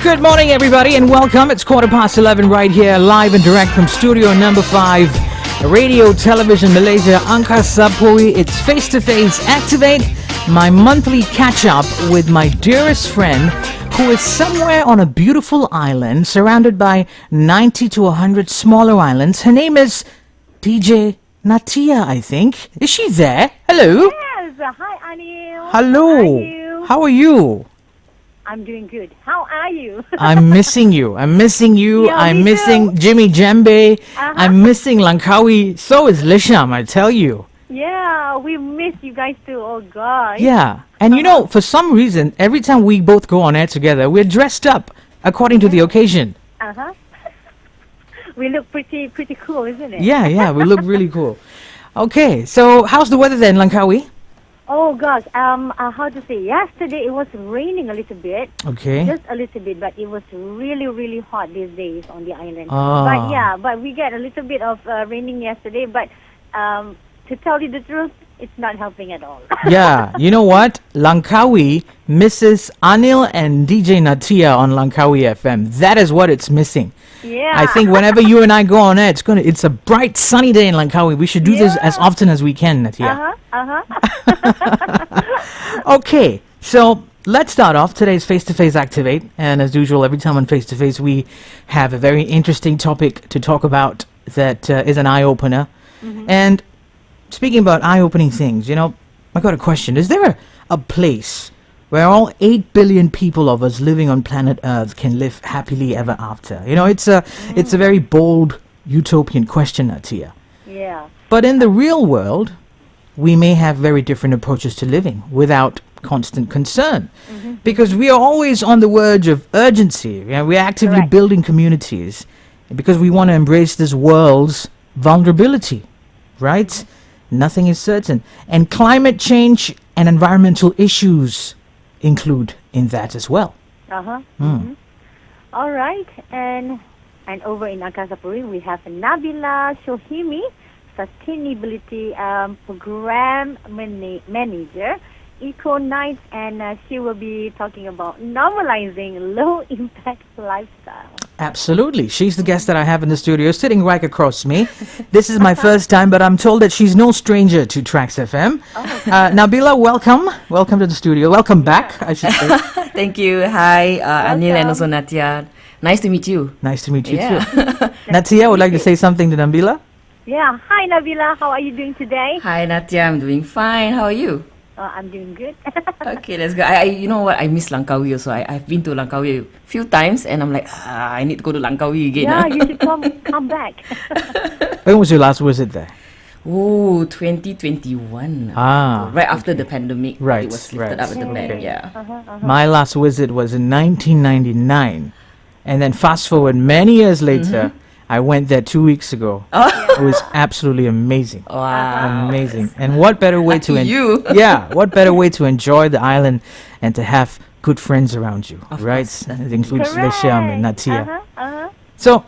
Good morning, everybody, and welcome. It's 11:15 right here, live and direct from studio number 5, Radio Television Malaysia, Angkasa Puri. It's face-to-face Activate, my monthly catch-up with my dearest friend who is somewhere on a beautiful island surrounded by 90 to 100 smaller islands. Her name is DJ Natia, I think. Is she there? Hello? Yes. Hi, Anil. Hello. How are you? I'm doing good. How are you? I'm missing you. Yeah, I'm me missing too. Jimmy Djembe. Uh-huh. I'm missing Langkawi. So is Lisham, I tell you. Yeah, we miss you guys too. Oh, God. Yeah. And you know, for some reason, every time we both go on air together, we're dressed up according to the occasion. Uh-huh. We look pretty cool, isn't it? Yeah, we look really cool. Okay, so how's the weather then, Langkawi? Oh, gosh. How to say? Yesterday it was raining a little bit. Okay. Just a little bit, but it was really, really hot these days on the island. Ah. But we get a little bit of raining yesterday, but to tell you the truth, it's not helping at all. Yeah, you know what? Langkawi misses Anil and DJ Natia on Langkawi FM. That is what it's missing. Yeah. I think whenever you and I go on air, it's a bright sunny day in Langkawi. We should do this as often as we can, Natia. Okay, so let's start off. Today's Face-to-Face Activate. And as usual, every time on Face-to-Face, we have a very interesting topic to talk about that is an eye-opener. And speaking about eye-opening things, I got a question. Is there a place where all 8 billion people of us living on planet Earth can live happily ever after? It's a very bold utopian question, Natia. Yeah. But in the real world, we may have very different approaches to living without constant concern. Because we are always on the verge of urgency. We're actively Correct. building communities because we want to embrace this world's vulnerability, right? Nothing is certain. And climate change and environmental issues include in that as well. All right, and over in Angkasa Puri, we have Nabila Shohimi, Sustainability Program Manager, EcoKnights, and she will be talking about normalizing low impact lifestyle. Absolutely. She's the guest that I have in the studio, sitting right across me. This is my first time, but I'm told that she's no stranger to TRAXXfm. Nabila, welcome. Welcome to the studio. Welcome back, I should say. Thank you. Hi, Anil and also Natia. Nice to meet you. Nice to meet you Yeah. too. Natia would like to say something to Nabila. Yeah, hi Nabila, how are you doing today? Hi, Natia. I'm doing fine. How are you? I'm doing good. Okay, let's go. You know what? I miss Langkawi also. I've been to Langkawi a few times, and I'm like, I need to go to Langkawi again. Yeah, you should come back. When was your last visit there? Oh, 2021. Ah, Right after the pandemic. Right, It was lifted right. up at the ban. Okay. Yeah. My last visit was in 1999. And then fast forward many years later, I went there 2 weeks ago. It was absolutely amazing. Wow. Amazing. And what better way to you. Yeah, what better way to enjoy the island and to have good friends around you, Of right? course, It includes Lisham and Natia. Uh-huh. So,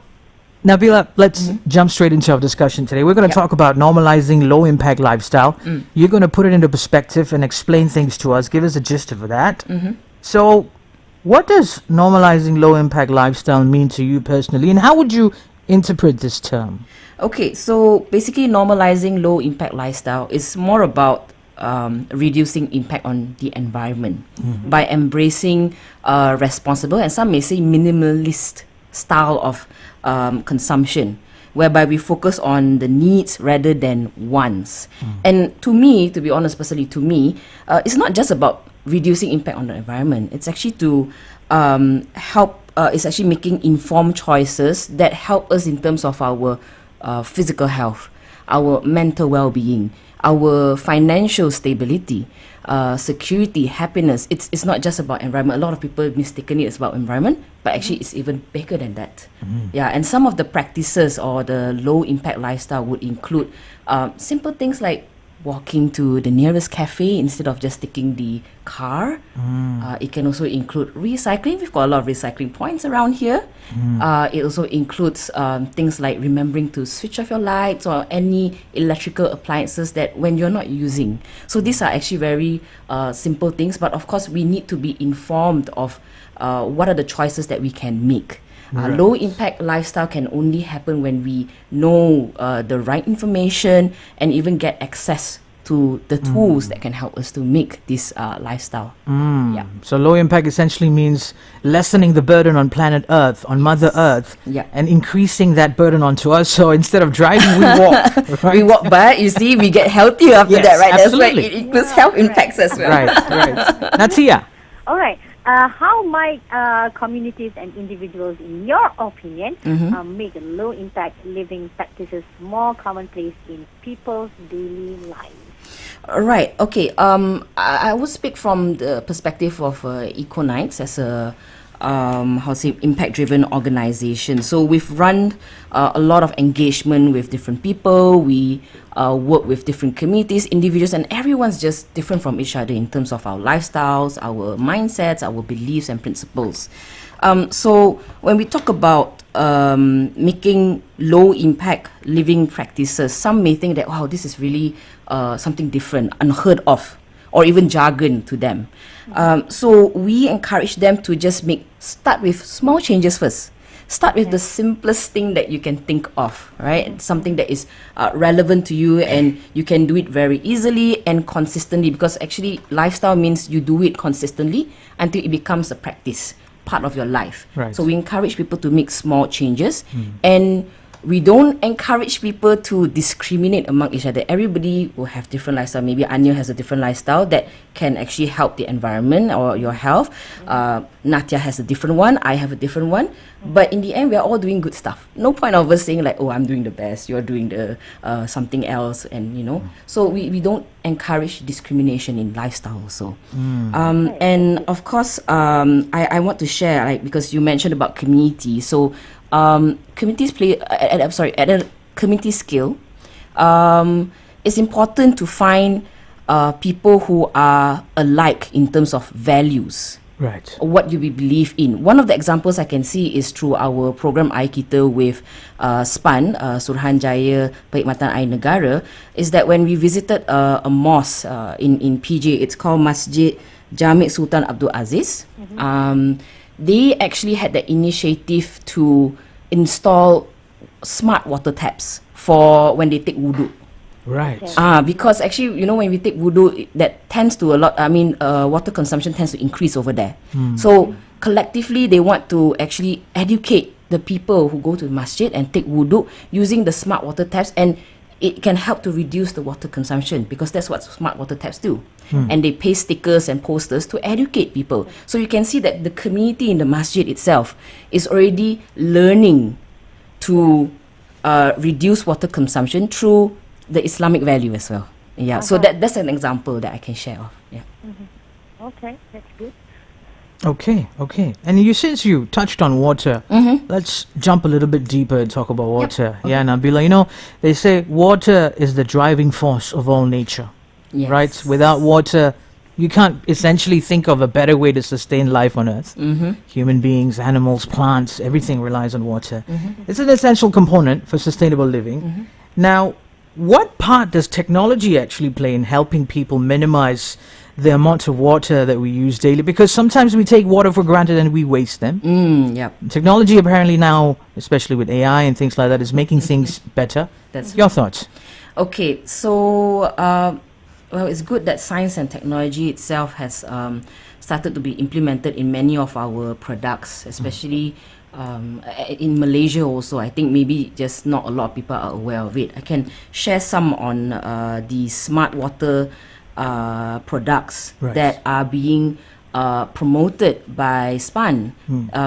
Nabila, let's jump straight into our discussion today. We're going to talk about normalizing low impact lifestyle. You're going to put it into perspective and explain things to us, give us a gist of that. So, what does normalizing low impact lifestyle mean to you personally, and how would you interpret this term? Okay, so basically normalizing low impact lifestyle is more about reducing impact on the environment by embracing responsible and some may say minimalist style of consumption, whereby we focus on the needs rather than wants. And to me, to be honest, personally to me, it's not just about reducing impact on the environment. It's actually to help. It's actually making informed choices that help us in terms of our physical health, our mental well-being, our financial stability, security, happiness. It's not just about environment. A lot of people mistaken it as about environment, but actually it's even bigger than that. Yeah, and some of the practices or the low impact lifestyle would include simple things like walking to the nearest cafe instead of just taking the car. It can also include recycling. We've got a lot of recycling points around here. It also includes things like remembering to switch off your lights or any electrical appliances that when you're not using. So these are actually very simple things, but of course we need to be informed of what are the choices that we can make. Low impact lifestyle can only happen when we know the right information and even get access to the tools that can help us to make this lifestyle. Yeah. So low impact essentially means lessening the burden on planet Earth, on Mother Earth, and increasing that burden onto us. So instead of driving, we walk. Right? We walk, but you see, we get healthier after Yes, that, right? absolutely. That's why it equals health impacts as well. Right. Natia. All right. How might communities and individuals, in your opinion, make low impact living practices more commonplace in people's daily lives? Right. Okay. I will speak from the perspective of EcoKnights as a impact-driven organization. So we've run a lot of engagement with different people. We work with different communities, individuals, and everyone's just different from each other in terms of our lifestyles, our mindsets, our beliefs and principles. So when we talk about making low-impact living practices, some may think that, wow, this is really something different, unheard of, or even jargon to them. So we encourage them to just start with small changes first. Start with the simplest thing that you can think of, right? Something that is relevant to you and you can do it very easily and consistently, because actually lifestyle means you do it consistently until it becomes a practice, part of your life. Right. So we encourage people to make small changes, and we don't encourage people to discriminate among each other. Everybody will have different lifestyle. Maybe Anil has a different lifestyle that can actually help the environment or your health. Natia has a different one. I have a different one. But in the end, we are all doing good stuff. No point of us saying like, oh, I'm doing the best, you're doing the something else, and So we don't encourage discrimination in lifestyle also. And of course, I want to share, like, because you mentioned about community. So communities play at a community scale. It's important to find people who are alike in terms of values. Right. What you believe in. One of the examples I can see is through our program Air Kita with SPAN, Suruhanjaya Perkhidmatan Air Negara, is that when we visited a mosque in PJ, it's called Masjid Jamik Sultan Abdul Aziz. They actually had the initiative to install smart water taps for when they take wudu. Right. Because actually, when we take wudu, that tends to water consumption tends to increase over there. So collectively, they want to actually educate the people who go to the masjid and take wudu using the smart water taps, and it can help to reduce the water consumption, because that's what smart water taps do. And they paste stickers and posters to educate people. So you can see that the community in the masjid itself is already learning to reduce water consumption through the Islamic value as well. Yeah, so that's an example that I can share of. Yeah. Okay, that's good. Okay. And since you touched on water, let's jump a little bit deeper and talk about water. Okay. Yeah, Nabila, they say water is the driving force of all nature. Yes. Right? Without water, you can't essentially think of a better way to sustain life on Earth. Human beings, animals, plants, everything relies on water. It's an essential component for sustainable living. Now, what part does technology actually play in helping people minimize the amount of water that we use daily? Because sometimes we take water for granted and we waste them. Technology apparently now, especially with AI and things like that, is making things better. That's your thoughts? Okay, so well, it's good that science and technology itself has started to be implemented in many of our products, especially in Malaysia also. I think maybe just not a lot of people are aware of it. I can share some on the smart water products that are being promoted by SPAN.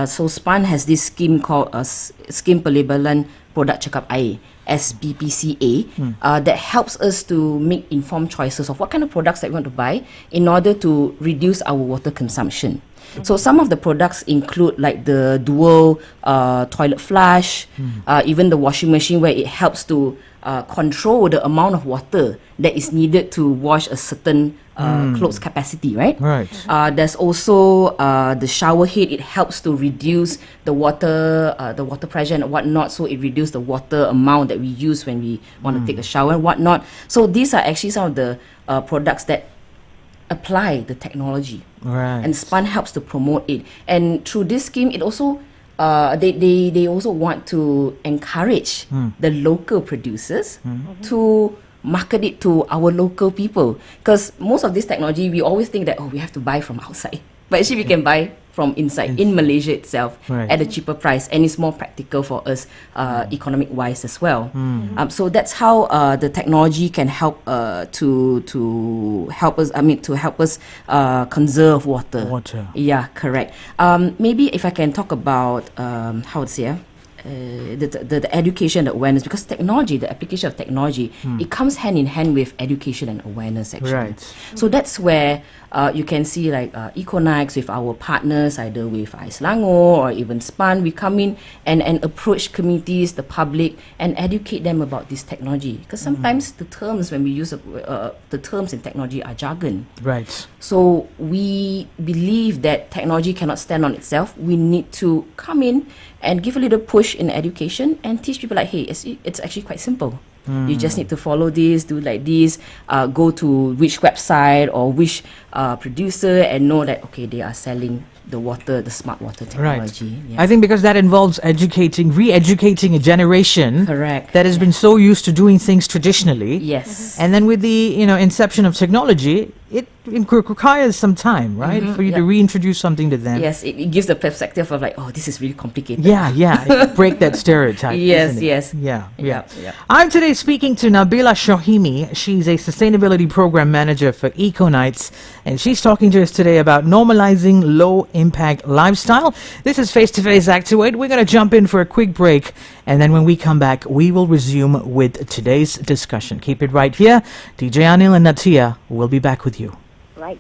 So SPAN has this scheme called Scheme Pelabelan Produk Cakap Air, SPPCA, that helps us to make informed choices of what kind of products that we want to buy in order to reduce our water consumption. So some of the products include like the dual toilet flush, even the washing machine, where it helps to control the amount of water that is needed to wash a certain clothes capacity, right? There's also the shower head. It helps to reduce the water pressure and whatnot, so it reduces the water amount that we use when we want to take a shower and whatnot. So these are actually some of the products that apply the technology. Right. And SPAN helps to promote it. And through this scheme, it also they also want to encourage the local producers to market it to our local people. Because most of this technology, we always think that, we have to buy from outside. But actually, we can buy from inside, in Malaysia itself, Right. at a cheaper price. And it's more practical for us, economic-wise as well. So that's how the technology can help to help us, conserve water. Water. Yeah, correct. Maybe if I can talk about, how to say, the education and awareness, because technology, the application of technology, it comes hand in hand with education and awareness actually. Right. So that's where you can see like EcoKnights with our partners, either with ACTIV-8 Selangor or even SPAN, we come in and approach communities, the public, and educate them about this technology. Because sometimes the terms, when we use the terms in technology, are jargon. Right. So we believe that technology cannot stand on itself. We need to come in and give a little push in education and teach people like, hey, it's actually quite simple. You just need to follow this, do like this, go to which website or which producer and know that, okay, they are selling the smart water technology. Right. Yeah. I think because that involves re-educating a generation Correct. that has been so used to doing things traditionally. Yes. And then with the inception of technology, it requires some time, right, for you to reintroduce something to them. Yes, it gives the perspective of like, this is really complicated. Yeah, break that stereotype. Yes, isn't it? yes. Yeah. Yeah. I'm today speaking to Nabila Shohimi. She's a sustainability program manager for EcoKnights, and she's talking to us today about normalizing low impact lifestyle. This is Face to Face ACTIV-8. We're going to jump in for a quick break, and then when we come back, we will resume with today's discussion. Keep it right here. DJ Anil and Natia will be back with you. Right.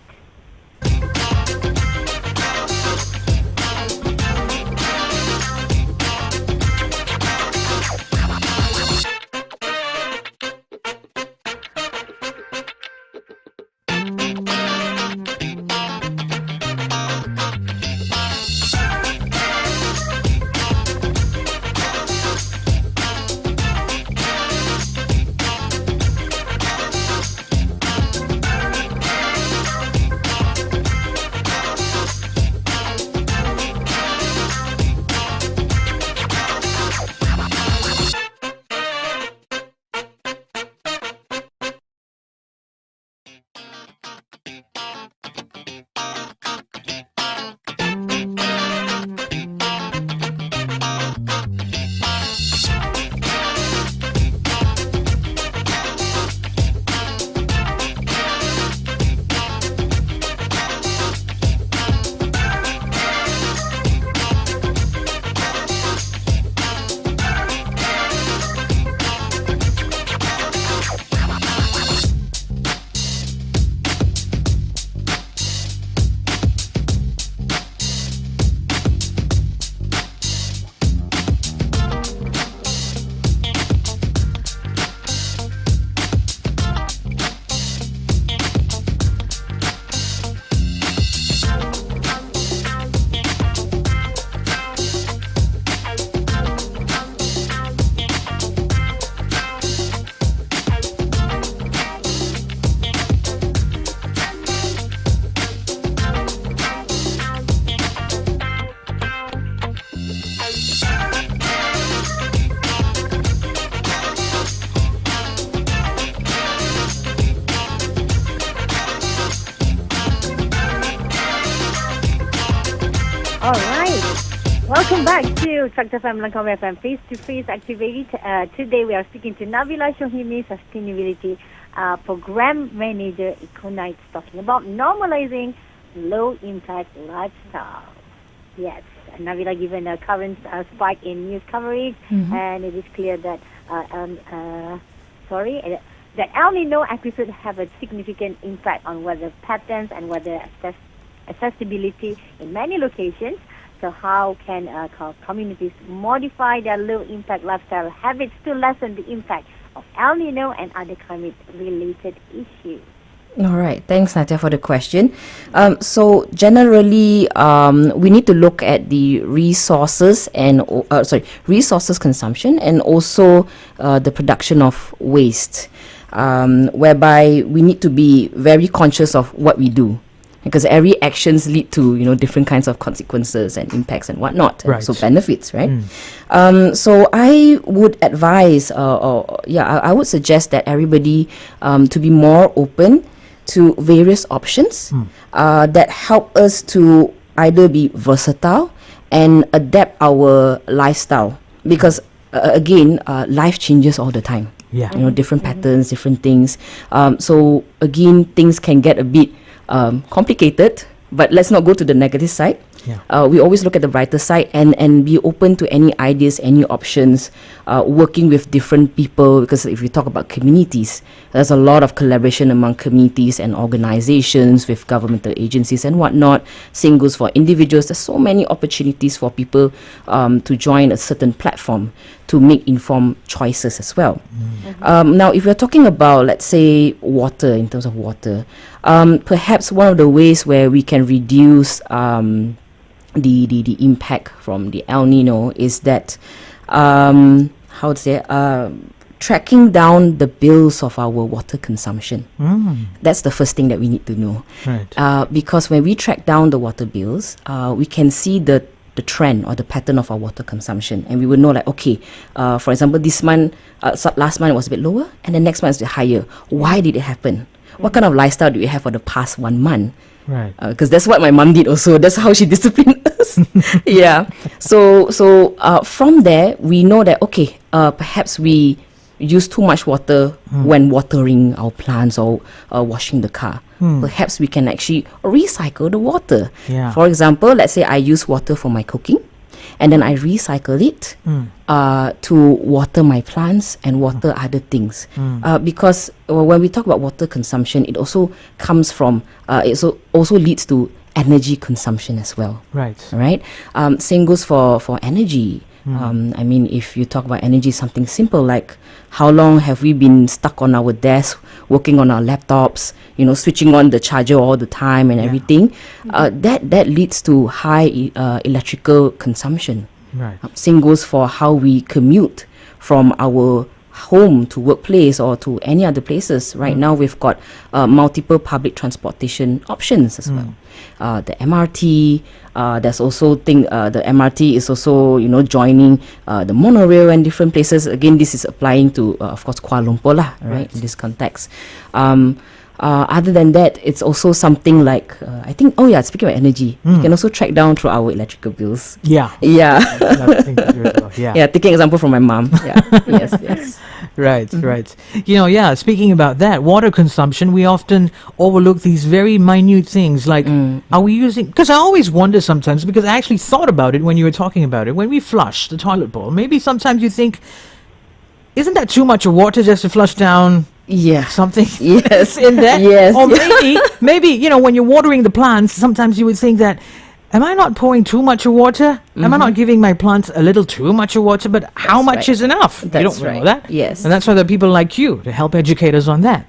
All right. Welcome back to TRAXXfm-LANGKAWifm Face-to-Face ACTIV-8. Today we are speaking to Nabila Shohimi, Sustainability Program Manager, EcoKnights, talking about normalizing low impact lifestyle. Yes, Nabila given a current spike in news coverage, and it is clear that that El Nino episodes have a significant impact on weather patterns and weather accessibility in many locations. So how can communities modify their low-impact lifestyle habits to lessen the impact of El Nino and other climate-related issues? All right. Thanks, Natia, for the question. So generally, we need to look at the resources and resources consumption and also the production of waste. whereby we need to be very conscious of what we do. Because every actions lead to, different kinds of consequences and impacts and whatnot. Right. So benefits, right? So I would advise, I would suggest that everybody to be more open to various options that help us to either be versatile and adapt our lifestyle. Because again, life changes all the time. Yeah. Different patterns, different things. So again, things can get a bit complicated, but let's not go to the negative side. Yeah. We always look at the brighter side and be open to any ideas, any options, working with different people, because if you talk about communities, there's a lot of collaboration among communities and organizations with governmental agencies and whatnot. Same goes for individuals. There's so many opportunities for people to join a certain platform to make informed choices as well. Now, if we're talking about, let's say, water, in terms of water, perhaps one of the ways where we can reduce the impact from the El Nino is that tracking down the bills of our water consumption. That's the first thing that we need to know. Right. Because when we track down the water bills, we can see the trend or the pattern of our water consumption, and we will know, like, okay, for example, this month, last month it was a bit lower, and the next month is a bit higher. Why did it happen? What kind of lifestyle do we have for the past 1 month? Right. Because that's what my mom did also. That's how she disciplined us. Yeah. So from there, we know that, okay, perhaps we use too much water when watering our plants or washing the car. Perhaps we can actually recycle the water. Yeah. For example, let's say I use water for my cooking, and then I recycle it to water my plants and water other things. Because when we talk about water consumption, it also comes from, it also leads to energy consumption as well. Right. Right? Same goes for energy. I mean, if you talk about energy, something simple like how long have we been stuck on our desk working on our laptops, switching on the charger all the time and everything, that leads to high electrical consumption. Right. Same goes for how we commute from our home to workplace or to any other places. Right now we've got multiple public transportation options as well. The MRT, there's also the MRT is also joining the monorail and different places. Again, this is applying to of course Kuala Lumpur lah, right, in this context. Other than that, it's also something like I think, speaking of energy, you can also track down through our electrical bills. Yeah. Yeah, taking example from my mom. Yeah. yes. Right. Speaking about that, water consumption, we often overlook these very minute things like, are we using, because I always wonder sometimes, because I actually thought about it when you were talking about it, when we flush the toilet bowl, maybe sometimes you think, isn't that too much of water just to flush down something in that? Yes. Or maybe, when you're watering the plants, sometimes you would think that, am I not pouring too much of water? Am I not giving my plants a little too much of water? But how much is enough? That's you don't know that. Yes. And that's why there are people like you to help educate us on that.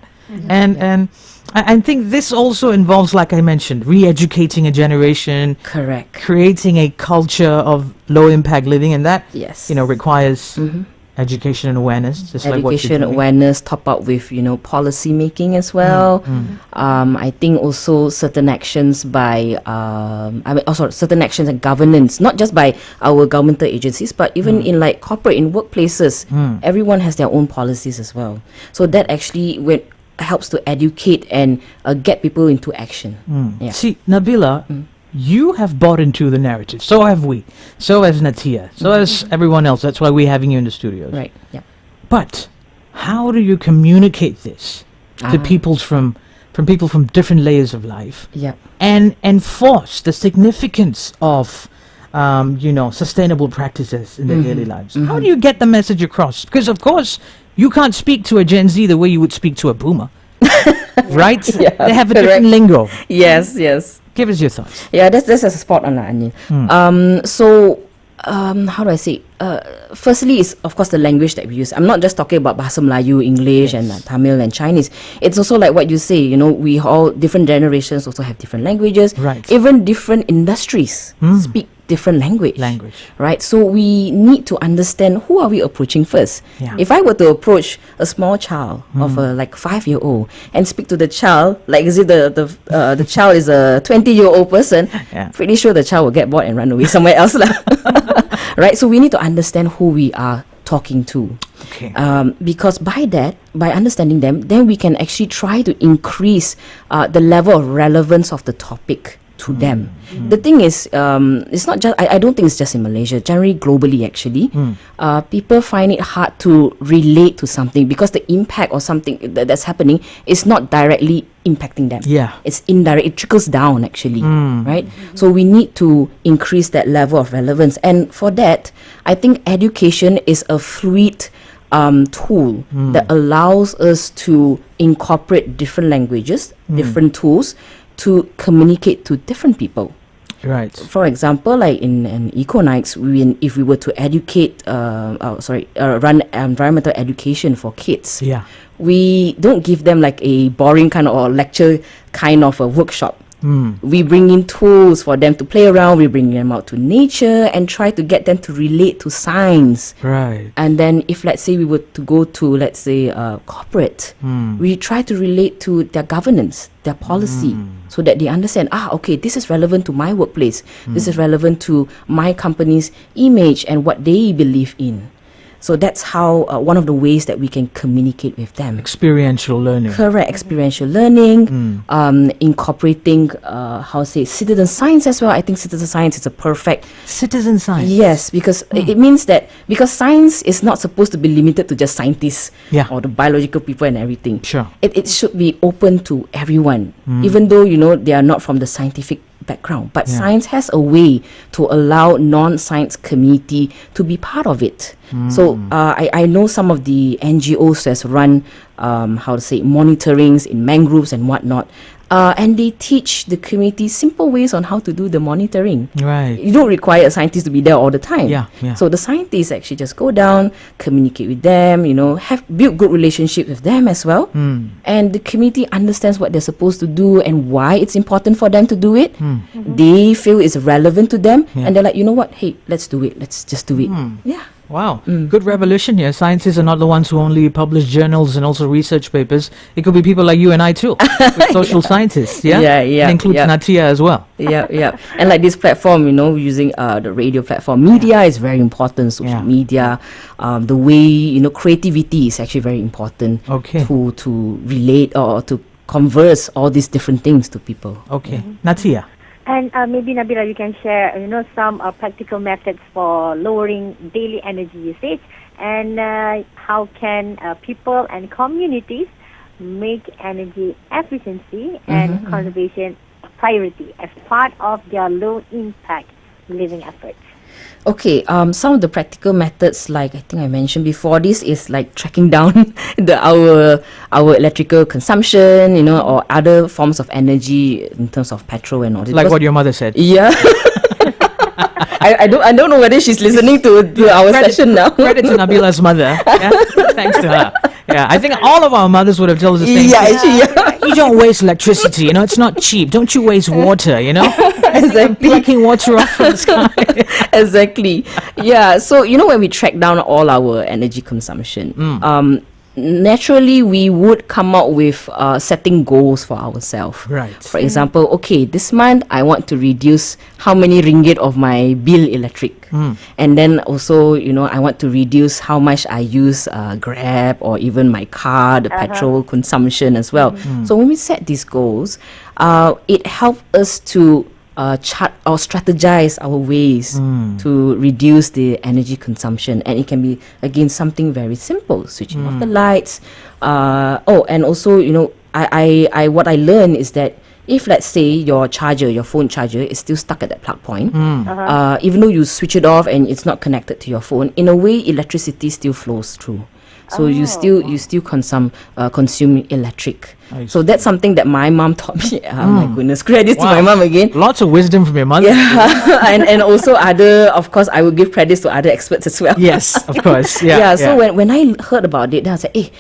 And I think this also involves, like I mentioned, re-educating a generation. Correct. Creating a culture of low impact living, and that requires education and awareness. Just like what you're doing. Awareness, top up with policy making as well. I think also certain actions by certain actions and governance, not just by our governmental agencies, but even in like corporate, in workplaces, everyone has their own policies as well. So that actually helps to educate and get people into action. See, Nabila, you have bought into the narrative. So have we. So has Natia. So has everyone else. That's why we're having you in the studios. Right. Yeah. But how do you communicate this to people from different layers of life? Yeah. And enforce the significance of sustainable practices in their daily lives? How do you get the message across? Because of course you can't speak to a Gen Z the way you would speak to a boomer. Right? Yeah, they have a different lingo. Yes. Give us your thoughts. Yeah, that's a spot on that, Anil. So, how do I say? Firstly, is of course the language that we use. I'm not just talking about Bahasa Melayu, English, and Tamil and Chinese. It's also like what you say. We all different generations also have different languages. Right. Even different industries speak different language. Right? So we need to understand who are we approaching first. Yeah. If I were to approach a small child of a 5-year-old and speak to the child like as if the child is a 20-year-old person, pretty sure the child will get bored and run away somewhere else. Right? So we need to understand who we are talking to. Okay. Because by understanding them, then we can actually try to increase the level of relevance of the topic to them. The thing is, it's not just, I don't think it's just in Malaysia, generally globally actually, people find it hard to relate to something because the impact or something that's happening is not directly impacting them. Yeah. It's indirect, it trickles down actually, right? So we need to increase that level of relevance. And for that, I think education is a fluid tool that allows us to incorporate different languages, different tools to communicate to different people. Right. For example, like in EcoKnights, if we were to educate, run environmental education for kids, we don't give them like a boring kind of or lecture kind of a workshop. We bring in tools for them to play around. We bring them out to nature and try to get them to relate to science. Right. And then if let's say we were to go to, let's say, corporate, we try to relate to their governance, their policy, so that they understand, okay, this is relevant to my workplace. This is relevant to my company's image and what they believe in. So that's how one of the ways that we can communicate with them. Experiential learning. Correct, experiential learning, incorporating, citizen science as well. I think citizen science is a perfect... Citizen science? Yes, because it means that, because science is not supposed to be limited to just scientists or the biological people and everything. Sure. It should be open to everyone, even though, they are not from the scientific background, but science has a way to allow non-science community to be part of it. So I know some of the NGOs that run monitorings in mangroves and whatnot, and they teach the community simple ways on how to do the monitoring. Right. You don't require a scientist to be there all the time. Yeah. So the scientists actually just go down, communicate with them, build good relationships with them as well. And the community understands what they're supposed to do and why it's important for them to do it. They feel it's relevant to them, and they're like, you know what? Hey, let's do it. Let's just do it. Yeah. Wow, good revolution here. Scientists are not the ones who only publish journals and also research papers. It could be people like you and I too, with social scientists, Yeah. It includes Natia as well. Yeah. And like this platform, using the radio platform, media is very important. Social media, the way, creativity is actually very important to relate or to converse all these different things to people. Okay, Natia. And maybe, Nabila, you can share, some practical methods for lowering daily energy usage, and how can people and communities make energy efficiency and conservation a priority as part of their low-impact living efforts. Okay, some of the practical methods, like I think I mentioned before, this is like tracking down our electrical consumption, or other forms of energy in terms of petrol and all this. Like what your mother said. Yeah. I don't know whether she's listening to our session now. Credit to Nabila's mother. Thanks to her. Yeah, I think all of our mothers would have told us the same thing. You don't waste electricity, it's not cheap. Don't you waste water, Exactly. Plucking water off from the sky. Exactly. Yeah, so, when we track down all our energy consumption, naturally we would come up with setting goals for ourselves. Right. For example, okay, this month I want to reduce how many ringgit of my bill electric. And then also, I want to reduce how much I use Grab or even my car, the petrol consumption as well. So when we set these goals, it helps us to chart or strategize our ways to reduce the energy consumption, and it can be again something very simple, switching off the lights. And also, I what I learned is that if, let's say, your phone charger is still stuck at that plug point, even though you switch it off and it's not connected to your phone, in a way electricity still flows through. So you still consume electric. I So see. that's something that my mom taught me. My goodness, credits to my Wow. mom again. Lots of wisdom from your mother. Yeah, and also of course, I would give credits to other experts as well. Yes, of course. Yeah. Yeah, so when I heard about it, then I was like, hey,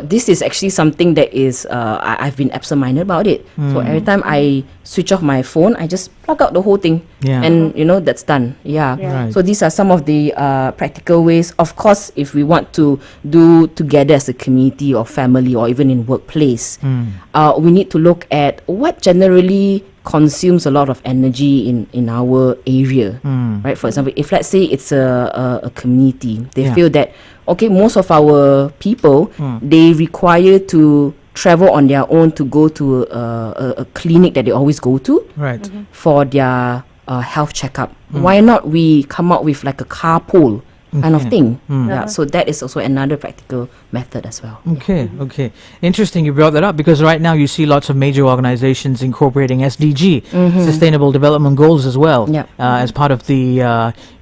this is actually something that is, I've been absent-minded about it. So every time I switch off my phone, I just plug out the whole thing. Yeah. And, that's done. Yeah. Yeah. Right. So these are some of the practical ways. Of course, if we want to do together as a community or family or even in workplace, we need to look at what generally consumes a lot of energy in our area, right? For example, if let's say it's a community, they Yeah. feel that, okay, most of our people, they require to travel on their own to go to a clinic that they always go to Right. for their health checkup. Why not we come up with like a carpool kind of Okay. thing? Yeah, so that is also another practical method as well. Okay, okay. Interesting you brought that up because right now you see lots of major organizations incorporating SDG, Sustainable Development Goals as well, Yep. as part of the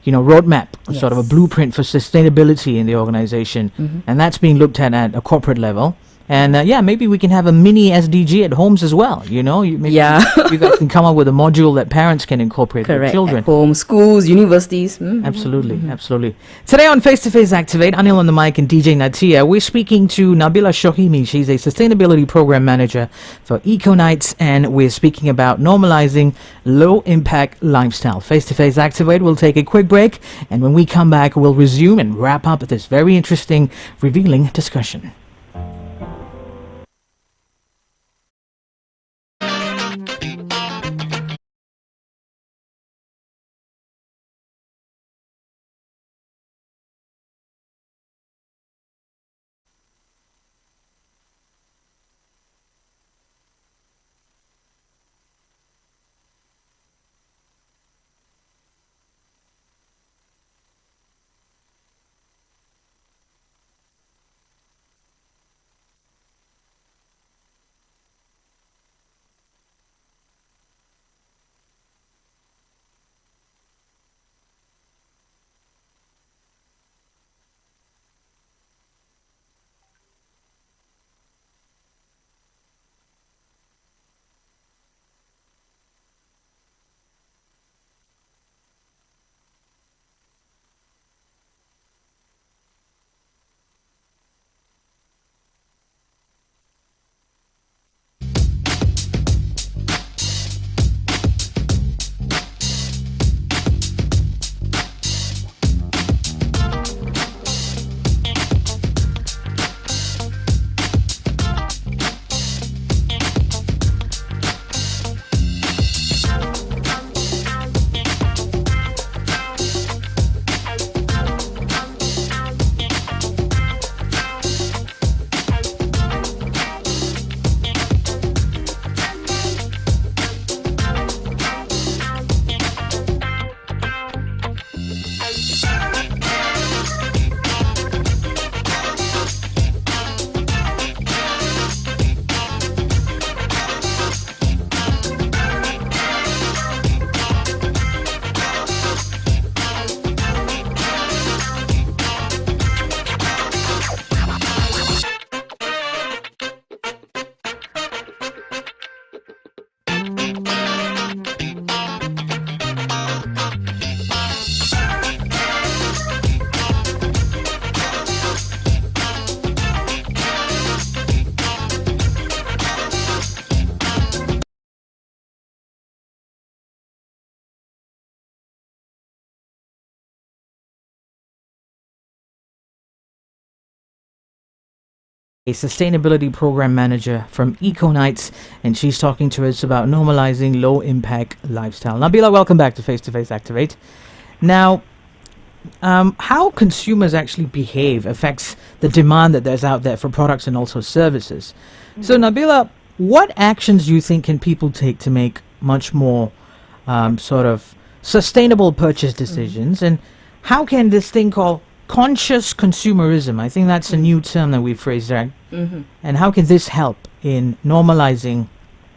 roadmap, sort of a Yes. blueprint for sustainability in the organization. And that's being looked at a corporate level. And maybe we can have a mini SDG at homes as well. Maybe Yeah. you guys can come up with a module that parents can incorporate with Correct. children. At home, schools, universities. Absolutely, absolutely. Today on Face to Face Activate, Anil on the mic and DJ Natia, we're speaking to Nabila Shohimi. She's a sustainability program manager for EcoKnights, and we're speaking about normalizing low impact lifestyle. Face to Face Activate, we'll take a quick break, and when we come back, we'll resume and wrap up this very interesting, revealing discussion. A sustainability program manager from EcoKnights, and she's talking to us about normalizing low impact lifestyle. Nabila, welcome back to Face to Face Activate. Now, how consumers actually behave affects the demand that there's out there for products and also services. So, Nabila, what actions do you think can people take to make much more sort of sustainable purchase decisions, and how can this thing called conscious consumerism, I think that's a new term that we've phrased there, and how can this help in normalizing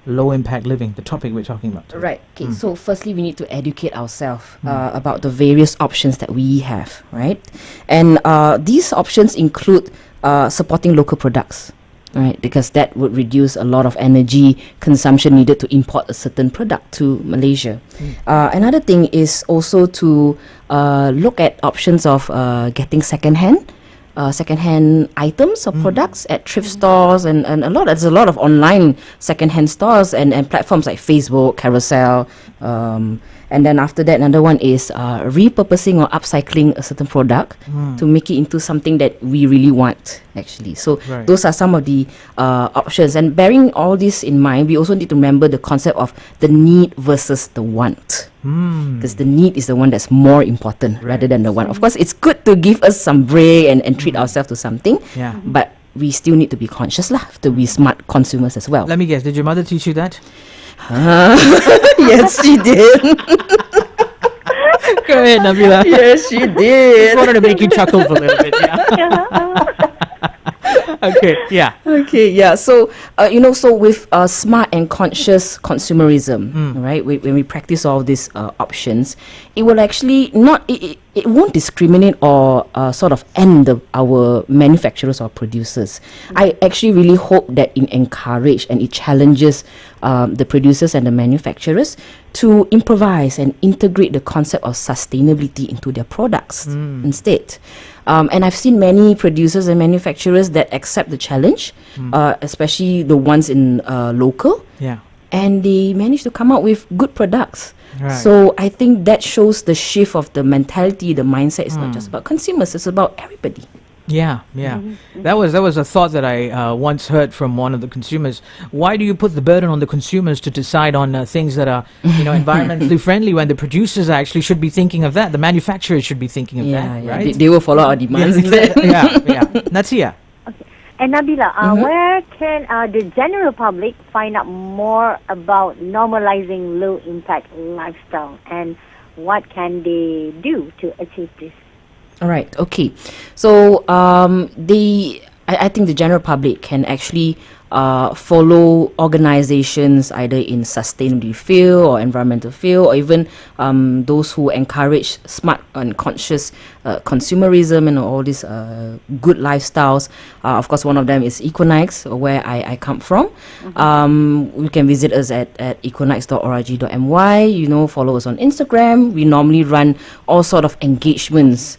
low impact living, the topic we're talking about today? Right. Okay. So firstly, we need to educate ourselves about the various options that we have, right? And these options include supporting local products. right? Because that would reduce a lot of energy consumption needed to import a certain product to Malaysia. Another thing is also to look at options of getting second-hand items or products at thrift stores and there's a lot of online second-hand stores and platforms like Facebook, Carousel, and then after that another one is repurposing or upcycling a certain product to make it into something that we really want actually. So those are some of the options, and bearing all this in mind, we also need to remember the concept of the need versus the want. Because the need is the one that's more important rather than the want. Of course, it's good to give us some break and treat ourselves to something, but we still need to be conscious to be smart consumers as well. Let me guess, did your mother teach you that? Yes, she did. Go ahead, Nabila. Yes, she did. Just wanted to make you chuckle for a little bit. Yeah. Okay. Yeah. Okay. Yeah. So so with smart and conscious consumerism, right? When we practice all these options, it will actually not. It won't discriminate or sort of end our manufacturers or producers. I actually really hope that it encourage and it challenges the producers and the manufacturers to improvise and integrate the concept of sustainability into their products instead. And I've seen many producers and manufacturers that accept the challenge, especially the ones in local. Yeah. And they manage to come out with good products. Right. So I think that shows the shift of the mentality, the mindset. It's not just about consumers, it's about everybody. Yeah, yeah. That was a thought that I once heard from one of the consumers. Why do you put the burden on the consumers to decide on things that are, environmentally friendly when the producers actually should be thinking of that? The manufacturers should be thinking of that, right? They will follow our demands. Yeah. Natia. Okay. And Nabila, where can the general public find out more about normalizing low impact lifestyle, and what can they do to achieve this? All right. Okay. So I think the general public can actually follow organizations either in sustainability field or environmental field, or even those who encourage smart and conscious consumerism and all these good lifestyles. Of course, one of them is EcoKnights, where I come from. You can visit us at EcoKnights.org.my. Follow us on Instagram. We normally run all sort of engagements,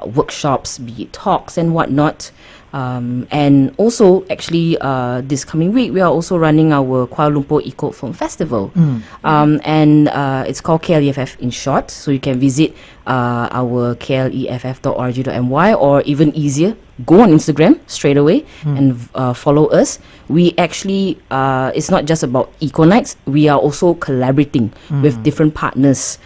workshops, be it talks and whatnot. And also, actually, this coming week, we are also running our Kuala Lumpur Eco Film Festival. And it's called KLEFF in short. So you can visit our kleff.org.my, or even easier, go on Instagram straight away and follow us. We actually, it's not just about EcoKnights. We are also collaborating with different partners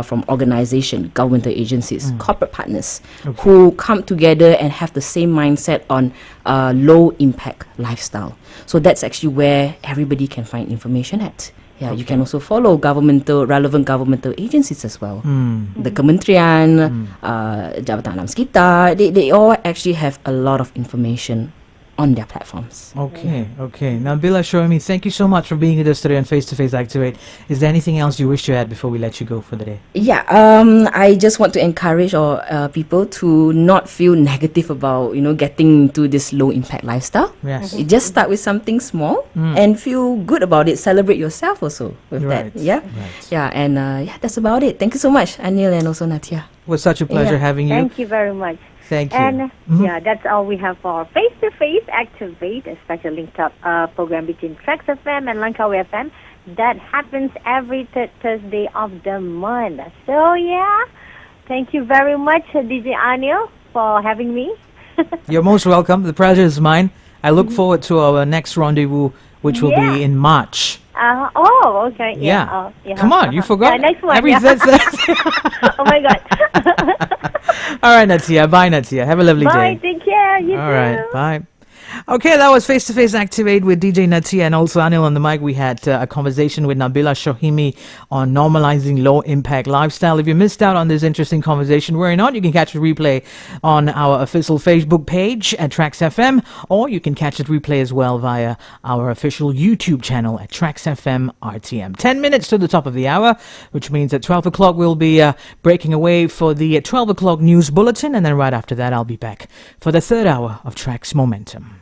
from organization, governmental agencies, corporate partners, who come together and have the same mindset on low impact lifestyle. So that's actually where everybody can find information at. Yeah, you can also follow relevant governmental agencies as well. The Kementerian, Jabatan Alam Sekitar, they all actually have a lot of information on their platforms. Okay. Nabila Shohimi, thank you so much for being with us today on Face to Face Activate. Is there anything else you wish to add before we let you go for the day? Yeah, I just want to encourage people to not feel negative about getting into this low impact lifestyle. Yes. You just start with something small and feel good about it. Celebrate yourself also with that. Yeah, Right. yeah, and that's about it. Thank you so much, Anil, and also Natia. It was such a pleasure having you. Thank you very much. Thank you. And that's all we have for Face to Face Activate, a special linked up program between TRAXXfm and LANGKAWIfm that happens every third Thursday of the month. So thank you very much, DJ Anil, for having me. You're most welcome. The pleasure is mine. I look forward to our next rendezvous, which will be in March. Okay. Yeah. Come on, you forgot? Next one. Every Thursday. Oh my God. All right, Natia. Bye, Natia. Have a lovely day. Bye. Take care. You too. All right. Bye. Okay, that was Face to Face Activate with DJ Natia and also Anil on the mic. We had a conversation with Nabila Shohimi on normalizing low impact lifestyle. If you missed out on this interesting conversation, worry not. You can catch a replay on our official Facebook page at TRAXXfm, or you can catch it replay as well via our official YouTube channel at TRAXXfm RTM. 10 minutes to the top of the hour, which means at 12 o'clock we'll be breaking away for the 12 o'clock news bulletin, and then right after that I'll be back for the third hour of Trax Momentum.